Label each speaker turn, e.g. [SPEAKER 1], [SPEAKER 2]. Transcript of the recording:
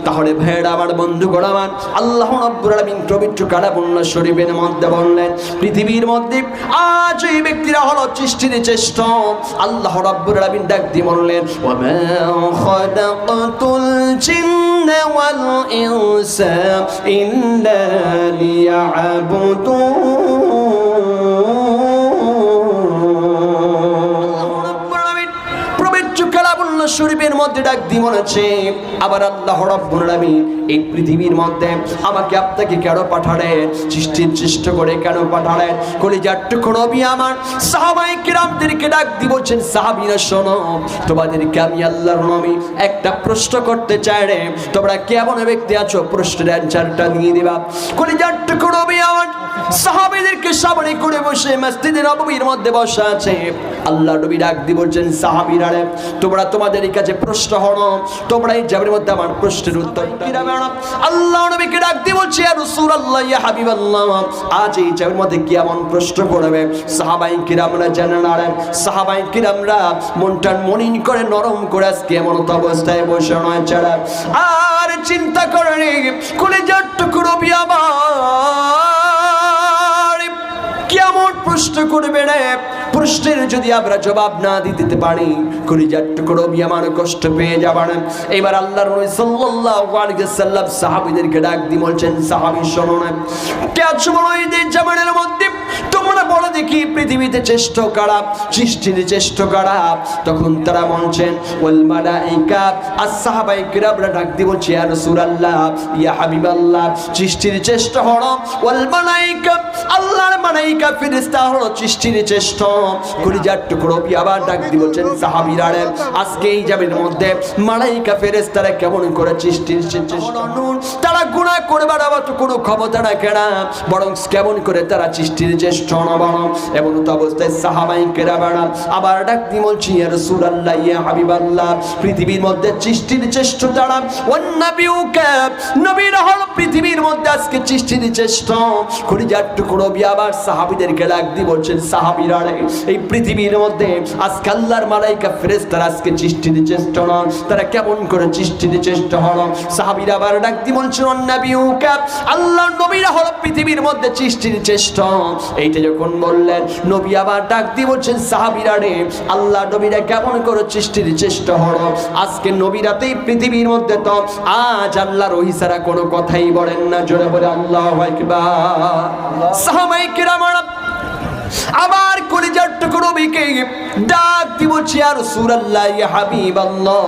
[SPEAKER 1] তাহলে ভাইরা আমার, বন্ধুগণ আমার, আল্লাহ রাব্বুল আলামিন পবিত্র কালামুল্লাহ শরীফের মধ্যে বললেন, পৃথিবীর মধ্যে আজ এই ব্যক্তিরা হলো সৃষ্টির শ্রেষ্ঠ। আল্লাহ রাব্বুল আলামিন ডাক দিয়ে বললেন, ওয়া মা খালাকাতুল জিন্না ওয়াল ইনসা ইল্লা লিয়াবুদুন। শরীফের মধ্যে ডাক দিয়ে বলেছে, আবার আল্লাহ রাব্বুল আলামিন এই পৃথিবীর মধ্যে আমাকে আপনাকে কেন পাঠালেন, সৃষ্টির সৃষ্ট করে কেন পাঠালেন? কলিজার টুকরো নবী আমার সাহাবায়ে কিরামদেরকে ডাক দিয়ে বলছেন, সাহাবীরা শোনো, তোমাদেরকে আমি আল্লাহর নবী একটা প্রশ্ন করতে চাই রে, তোমরা কেমন ব্যক্তি আছো প্রশ্নের অ্যানসারটা দিয়ে দিবা। কলিজার টুকরো নবী আমার সাহাবীদেরকে সামনে করে বসে মসজিদে নববীর মধ্যে বসা আছে। আল্লাহ নবী ডাক দিয়ে বলছেন, সাহাবীরা রে, তোমরা তোমাদের কাছে প্রশ্ন হলো, তোমরা এই জাবের মধ্যে আমার প্রশ্নের উত্তর দিবে। আল্লাহ নবীকে ডাক দিয়ে বলছে, ইয়া রাসূলুল্লাহ, ইয়া হাবিবাল্লাহ, আজ এই জাবের মধ্যে কি এমন প্রশ্ন করবে? সাহাবায়ে কিরামরা জানেন, আর সাহাবায়ে কিরামরা মনটা মনিন করে নরম করে আজকে এমন অবস্থায় বসে নয় ছাড়া আর চিন্তা করেনি। কলিজার টুকরো নবী আমার কেমন প্রশ্ন করবে রে? প্রশ্নের যদি আমরা জবাব না দিতে পারি, কলিজার টুকরো নবী আমার কষ্ট পেয়ে যাবেন। এবার আল্লাহর নবী সাল্লাল্লাহু আলাইহি ওয়াসাল্লাম সাহাবীদেরকে ডাক দিয়ে বলছেন, সাহাবী শোনো না, কে আছো বলো এই জামানের মধ্যে তোমরা বলো দেখি পৃথিবীতে শ্রেষ্ঠ কারা, সৃষ্টির শ্রেষ্ঠ কারা? তখন তারা বলছেন, ওয়াল মালাইকা। আসহাবায়ে কিরামরা ডাক দিয়ে বলছে, ইয়া রাসূলুল্লাহ, ইয়া হাবিবাল্লাহ, সৃষ্টির শ্রেষ্ঠ হলো ওয়াল মালাইকা, আল্লাহর মালাইকা ফেরেশতা হলো সৃষ্টির শ্রেষ্ঠ। কলিজার টুকরো নবী আবার ডাক দিয়ে বলছেন, সাহাবীরা রে, আজকে এই জাবের মধ্যে মালাইকা ফেরেশতারা কেমন করে সৃষ্টির শ্রেষ্ঠ? তারা গুনাহ করবার আবার তো কোনো ক্ষমতা রাখে না, বরং কেমন করে তারা সৃষ্টির শ্রেষ্ঠ নবানো। এবং তো অবস্থায় সাহাবায়ে কেরামরা আবার ডাক দিয়ে বলছি, ইয়া রাসূলুল্লাহ, ইয়া হাবিবাল্লাহ, পৃথিবীর মধ্যে সৃষ্টির শ্রেষ্ঠ যারা, ওয়ান নাবিয়ুকা, নবীরা হলো পৃথিবীর মধ্যে আজকে সৃষ্টির শ্রেষ্ঠ। কলিজার টুকরো নবী আবার সাহাবীদেরকে ডাক দিয়ে বলছেন, সাহাবীরা রে, এই পৃথিবীর মধ্যে আজকে আল্লাহর মালাইকা ফেরেশতারা আজকে সৃষ্টির শ্রেষ্ঠ নন, তারা কেমন করে সৃষ্টির শ্রেষ্ঠ হলো? সাহাবীরা আবার ডাক দিয়ে বলছেন, ওয়ান নাবিয়ুকা, আল্লাহর নবীরা হলো পৃথিবীর মধ্যে সৃষ্টির শ্রেষ্ঠ। এইটা যখন বললেন, নবী আবার ডাক দিয়ে বলছেন, সাহাবীরা রে, আল্লাহ নবীরা কেমন করে সৃষ্টির শ্রেষ্ঠ হলো? আজকে নবীরাতেই পৃথিবীর মধ্যে তো আজ আল্লাহর ওহী ছাড়া কোনো কথাই বলেন না। জোরে বলে আল্লাহু আকবার। সাহাবায়ে কিরামরা আবার কলিজার টুকরো নবীকে ডাক দিয়ে বলছে, ইয়া রাসূলুল্লাহ, ইয়া হাবিবাল্লাহ,